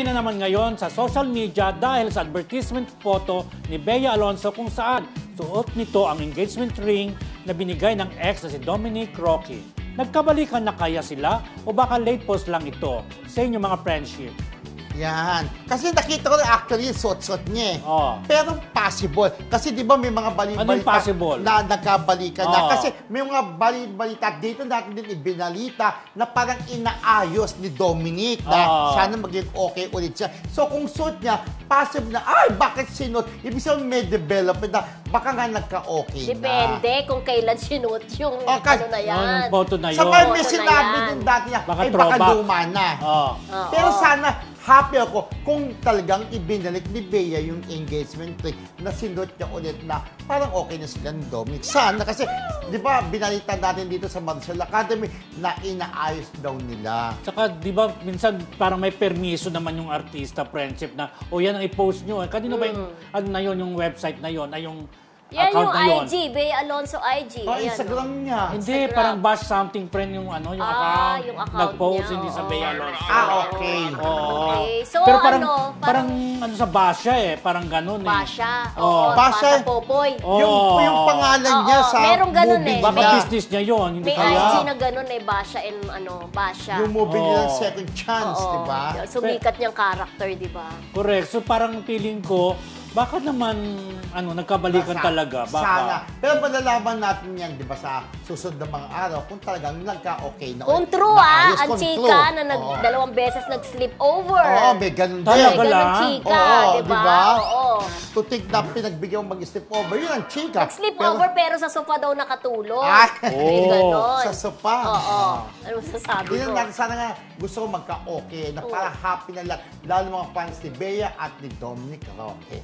Ingay na naman ngayon sa social media dahil sa advertisement photo ni Bea Alonzo kung saan suot nito ang engagement ring na binigay ng ex na si Dominic Roque. Nagkabalikan na kaya sila o baka late post lang ito sa inyong mga friendship? Yan. Kasi nakita ko na actually yung suot-suot niya eh. Oh. Pero possible. Kasi di ba may mga balita Ano yung possible? Na nagkabalikan na. Oh. Kasi may mga balita dito natin din ibinalita na parang inaayos ni Dominic na sana maging okay ulit siya. So kung suot niya, possible na, ay, bakit sinuot? Ibig sabihin may development na baka nga nagka-okay na. Depende kung kailan sinuot yung ano na yan. Yung photo na yun. Sa may sinabi din dati niya, Baka baka luma na. Pero sana, happy ako kung talagang ibinalik ni Bea yung engagement ring na sinuot niya ulit na parang okay na sila ni Dominic. Sana kasi, di ba, binalita natin dito sa Maricel Academy na inaayos daw nila. Saka, di ba, minsan parang may permiso naman yung artista friendship na, o yan ang i-post nyo. Kanino ba yung, ano na yun, yung website na yun, ay yung yan account yung na yun? IG, Bea Alonzo IG. Oh, Ayan, Instagram niya. Hindi, Instagram. parang bash something friend yung ano, yung account. Yung account Nag-post, niya, hindi sa Bea Alonzo. Okay. Okay. So, pero parang, ano, parang ano sa basya eh, parang ganun eh. Basha. Oo. Basha. Basha Popoy. Yung pangalan niya sa merong ganun movie eh. Baka niya. business niya yun, hindi May kaya. IG na ganun eh, Basha and Basha. Yung movie niya ng Second Chance, Oo. di ba? Sumikat niyang character, di ba? Correct. So parang feeling ko, baka naman nagkabalikan talaga. Baka. Sana. Pero malalaman natin yan, di ba, sa susunod na mga araw kung talagang nagka-okay na. Kung true ang chika na dalawang beses nag-sleep over. Oo, may ganun din. Talaga May lang? ganun chika, Oo, di ba? diba? Oo. Tutik na pinagbigyan mo mag-sleep over, yun ang chika. Nag-sleep over pero sa sofa daw nakatulog. Ay! May ganon. Sa sopa. Oo. Ano masasabi Yun mo? lang, sana nga gusto ko magka-okay na para happy na lang. Lalo mga fans ni Bea at ni Dominic Roque.